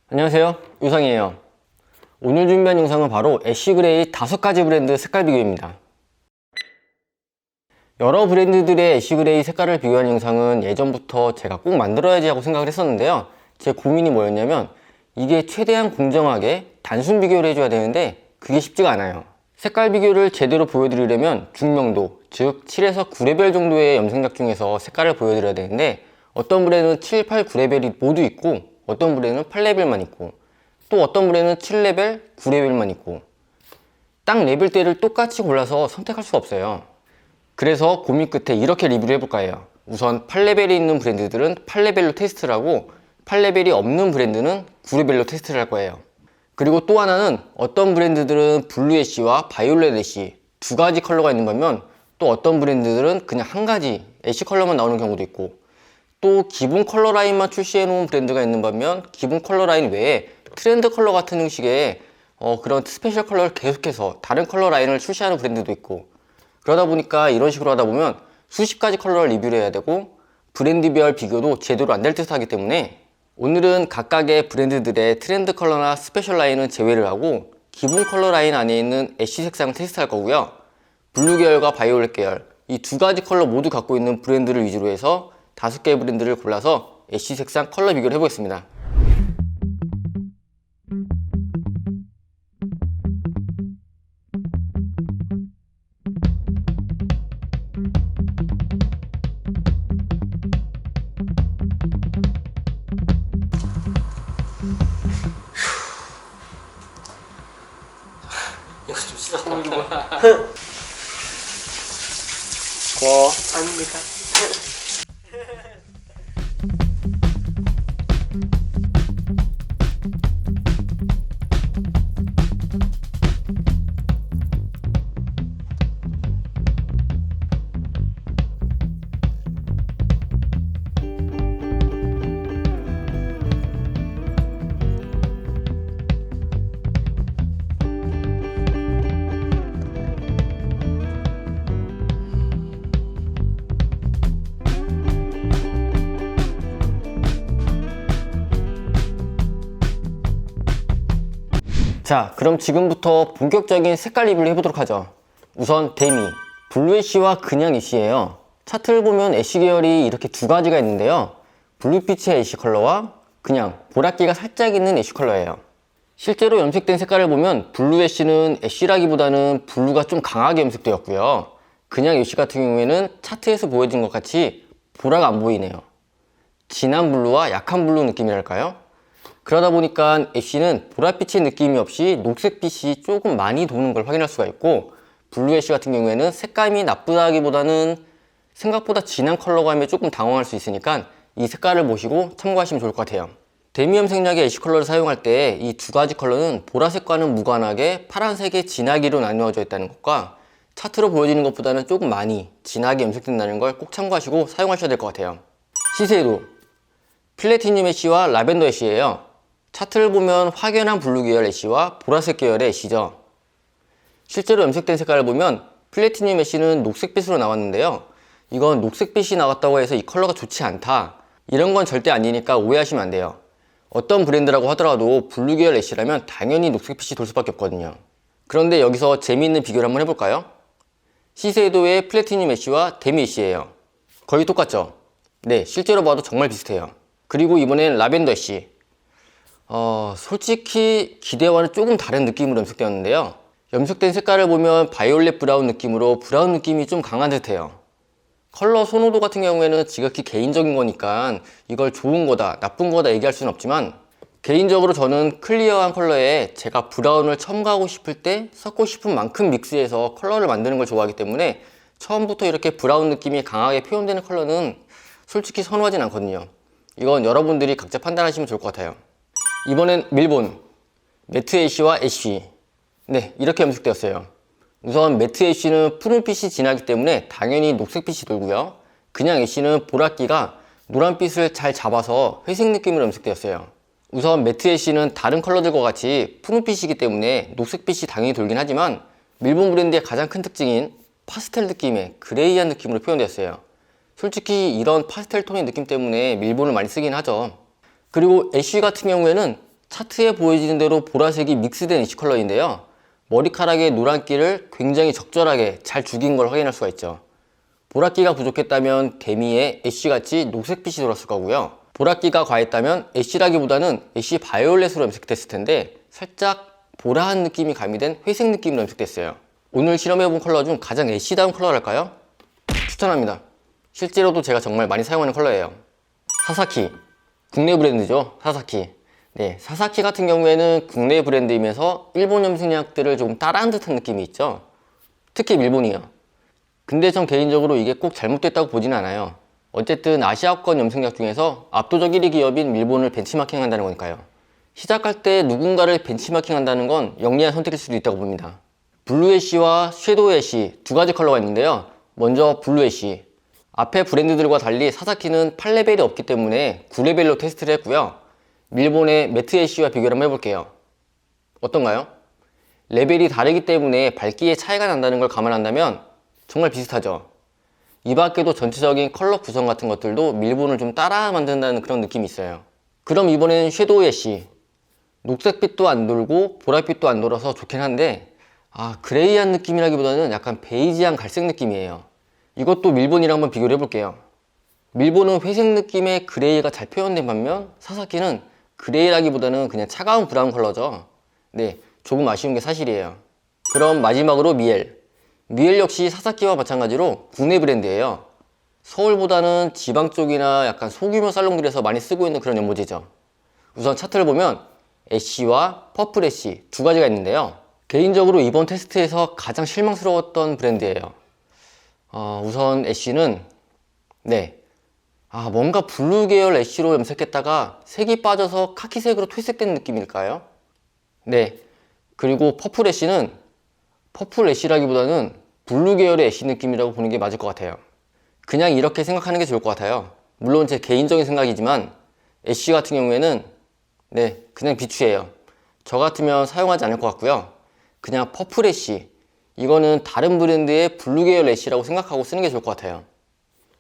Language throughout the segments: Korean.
안녕하세요, 유상이에요. 오늘 준비한 영상은 바로 애쉬그레이 5가지 브랜드 색깔 비교입니다. 여러 브랜드들의 애쉬그레이 색깔을 비교한 영상은 예전부터 제가 꼭 만들어야지 하고 생각을 했었는데요. 제 고민이 뭐였냐면 이게 최대한 공정하게 단순 비교를 해줘야 되는데 그게 쉽지가 않아요. 색깔 비교를 제대로 보여드리려면 중명도, 즉 7에서 9레벨 정도의 염색약 중에서 색깔을 보여드려야 되는데 어떤 브랜드는 7, 8, 9레벨이 모두 있고 어떤 브랜드는 8레벨만 있고 또 어떤 브랜드는 7레벨, 9레벨만 있고 딱 레벨대를 똑같이 골라서 선택할 수가 없어요. 그래서 고민 끝에 이렇게 리뷰를 해볼까 해요. 우선 8레벨이 있는 브랜드들은 8레벨로 테스트를 하고 8레벨이 없는 브랜드는 9레벨로 테스트를 할 거예요. 그리고 또 하나는 어떤 브랜드들은 블루 애쉬와 바이올렛 애쉬 두 가지 컬러가 있는 반면 또 어떤 브랜드들은 그냥 한 가지 애쉬 컬러만 나오는 경우도 있고 또 기본 컬러 라인만 출시해 놓은 브랜드가 있는 반면 기본 컬러 라인 외에 트렌드 컬러 같은 형식의 그런 스페셜 컬러를 계속해서 다른 컬러 라인을 출시하는 브랜드도 있고 그러다 보니까 이런 식으로 하다 보면 수십 가지 컬러를 리뷰를 해야 되고 브랜드별 비교도 제대로 안 될 듯 하기 때문에 오늘은 각각의 브랜드들의 트렌드 컬러나 스페셜 라인은 제외를 하고 기본 컬러 라인 안에 있는 애쉬 색상을 테스트할 거고요. 블루 계열과 바이올렛 계열 이 두 가지 컬러 모두 갖고 있는 브랜드를 위주로 해서 5개의 브랜드를 골라서 애쉬 색상 컬러 비교를 해보겠습니다. 이거 좀 싫어한다. 고마워. 아닙니다. 자, 그럼 지금부터 본격적인 색깔 리뷰를 해보도록 하죠. 우선 데미, 블루 애쉬와 그냥 애쉬예요. 차트를 보면 애쉬 계열이 이렇게 두 가지가 있는데요. 블루빛의 애쉬 컬러와 그냥 보랏기가 살짝 있는 애쉬 컬러예요. 실제로 염색된 색깔을 보면 블루 애쉬는 애쉬라기보다는 블루가 좀 강하게 염색되었고요. 그냥 애쉬 같은 경우에는 차트에서 보여진 것 같이 보라가 안 보이네요. 진한 블루와 약한 블루 느낌이랄까요? 그러다 보니까 애쉬는 보랏빛의 느낌이 없이 녹색빛이 조금 많이 도는 걸 확인할 수가 있고 블루 애쉬 같은 경우에는 색감이 나쁘다기보다는 생각보다 진한 컬러감에 조금 당황할 수 있으니까 이 색깔을 보시고 참고하시면 좋을 것 같아요. 데미 염색약의 애쉬 컬러를 사용할 때 이 두 가지 컬러는 보라색과는 무관하게 파란색의 진하기로 나누어져 있다는 것과 차트로 보여지는 것보다는 조금 많이 진하게 염색된다는 걸 꼭 참고하시고 사용하셔야 될 것 같아요. 시세도 플래티늄 애쉬와 라벤더 애쉬예요. 차트를 보면 확연한 블루 계열 애쉬와 보라색 계열의 애쉬죠. 실제로 염색된 색깔을 보면 플래티늄 애쉬는 녹색빛으로 나왔는데요. 이건 녹색빛이 나왔다고 해서 이 컬러가 좋지 않다 이런 건 절대 아니니까 오해하시면 안 돼요. 어떤 브랜드라고 하더라도 블루 계열 애쉬라면 당연히 녹색빛이 돌 수밖에 없거든요. 그런데 여기서 재미있는 비교를 한번 해볼까요? 시세이도의 플래티늄 애쉬와 데미 애쉬예요. 거의 똑같죠? 네, 실제로 봐도 정말 비슷해요. 그리고 이번엔 라벤더 애쉬. 솔직히 기대와는 조금 다른 느낌으로 염색되었는데요. 염색된 색깔을 보면 바이올렛 브라운 느낌으로 브라운 느낌이 좀 강한 듯해요. 컬러 선호도 같은 경우에는 지극히 개인적인 거니까 이걸 좋은 거다, 나쁜 거다 얘기할 수는 없지만 개인적으로 저는 클리어한 컬러에 제가 브라운을 첨가하고 싶을 때 섞고 싶은 만큼 믹스해서 컬러를 만드는 걸 좋아하기 때문에 처음부터 이렇게 브라운 느낌이 강하게 표현되는 컬러는 솔직히 선호하진 않거든요. 이건 여러분들이 각자 판단하시면 좋을 것 같아요. 이번엔 밀본 매트 애쉬와 애쉬. 네, 이렇게 염색되었어요. 우선 매트 애쉬는 푸른빛이 진하기 때문에 당연히 녹색빛이 돌고요. 그냥 애쉬는 보랏기가 노란빛을 잘 잡아서 회색 느낌으로 염색되었어요. 우선 매트 애쉬는 다른 컬러들과 같이 푸른빛이기 때문에 녹색빛이 당연히 돌긴 하지만 밀본 브랜드의 가장 큰 특징인 파스텔 느낌의 그레이한 느낌으로 표현되었어요. 솔직히 이런 파스텔 톤의 느낌 때문에 밀본을 많이 쓰긴 하죠. 그리고 애쉬 같은 경우에는 차트에 보여지는 대로 보라색이 믹스된 애쉬 컬러인데요. 머리카락의 노란기를 굉장히 적절하게 잘 죽인 걸 확인할 수가 있죠. 보랏기가 부족했다면 데미에 애쉬같이 녹색빛이 돌았을 거고요. 보랏기가 과했다면 애쉬라기보다는 애쉬 바이올렛으로 염색됐을 텐데 살짝 보라한 느낌이 가미된 회색 느낌으로 염색됐어요. 오늘 실험해본 컬러 중 가장 애쉬다운 컬러랄까요? 추천합니다. 실제로도 제가 정말 많이 사용하는 컬러예요. 사사키, 국내 브랜드죠. 사사키. 네, 사사키 같은 경우에는 국내 브랜드이면서 일본 염색약들을 조금 따라한 듯한 느낌이 있죠. 특히 일본이요. 근데 전 개인적으로 이게 꼭 잘못됐다고 보지는 않아요. 어쨌든 아시아권 염색약 중에서 압도적 1위 기업인 일본을 벤치마킹 한다는 거니까요. 시작할 때 누군가를 벤치마킹 한다는 건 영리한 선택일 수도 있다고 봅니다. 블루 애쉬와 섀도우 애쉬 두 가지 컬러가 있는데요. 먼저 블루 애쉬. 앞에 브랜드들과 달리 사사키는 8레벨이 없기 때문에 9레벨로 테스트를 했고요. 일본의 매트 애쉬와 비교를 한번 해볼게요. 어떤가요? 레벨이 다르기 때문에 밝기에 차이가 난다는 걸 감안한다면 정말 비슷하죠. 이 밖에도 전체적인 컬러 구성 같은 것들도 밀본을 좀 따라 만든다는 그런 느낌이 있어요. 그럼 이번에는 섀도우 애쉬. 녹색빛도 안 돌고 보랏빛도 안 돌아서 좋긴 한데 그레이한 느낌이라기보다는 약간 베이지한 갈색 느낌이에요. 이것도 밀본이랑 한번 비교를 해볼게요. 밀본은 회색 느낌의 그레이가 잘 표현된 반면 사사키는 그레이라기보다는 그냥 차가운 브라운 컬러죠. 네, 조금 아쉬운 게 사실이에요. 그럼 마지막으로 미엘. 미엘 역시 사사키와 마찬가지로 국내 브랜드예요. 서울보다는 지방 쪽이나 약간 소규모 살롱들에서 많이 쓰고 있는 그런 연모제죠. 우선 차트를 보면 애쉬와 퍼플 애쉬 두 가지가 있는데요. 개인적으로 이번 테스트에서 가장 실망스러웠던 브랜드예요. 우선 애쉬는 뭔가 블루 계열 애쉬로 염색했다가 색이 빠져서 카키색으로褪색된 느낌일까요? 네, 그리고 퍼플 애쉬는 퍼플 애쉬라기보다는 블루 계열의 애쉬 느낌이라고 보는 게 맞을 것 같아요. 그냥 이렇게 생각하는 게 좋을 것 같아요. 물론 제 개인적인 생각이지만 애쉬 같은 경우에는 그냥 비추예요. 저 같으면 사용하지 않을 것 같고요. 그냥 퍼플 애쉬, 이거는 다른 브랜드의 블루 계열 애쉬라고 생각하고 쓰는 게 좋을 것 같아요.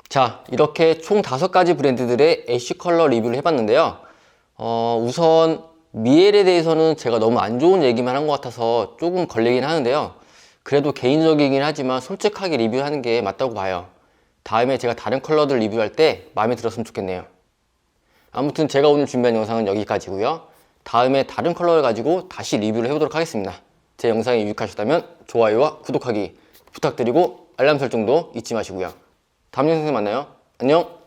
자, 이렇게 총 5가지 브랜드들의 애쉬 컬러 리뷰를 해봤는데요. 우선 미엘에 대해서는 제가 너무 안 좋은 얘기만 한 것 같아서 조금 걸리긴 하는데요. 그래도 개인적이긴 하지만 솔직하게 리뷰하는 게 맞다고 봐요. 다음에 제가 다른 컬러들 리뷰할 때 마음에 들었으면 좋겠네요. 아무튼 제가 오늘 준비한 영상은 여기까지고요. 다음에 다른 컬러를 가지고 다시 리뷰를 해보도록 하겠습니다. 제 영상이 유익하셨다면 좋아요와 구독하기 부탁드리고 알람 설정도 잊지 마시고요. 다음 영상에서 만나요. 안녕!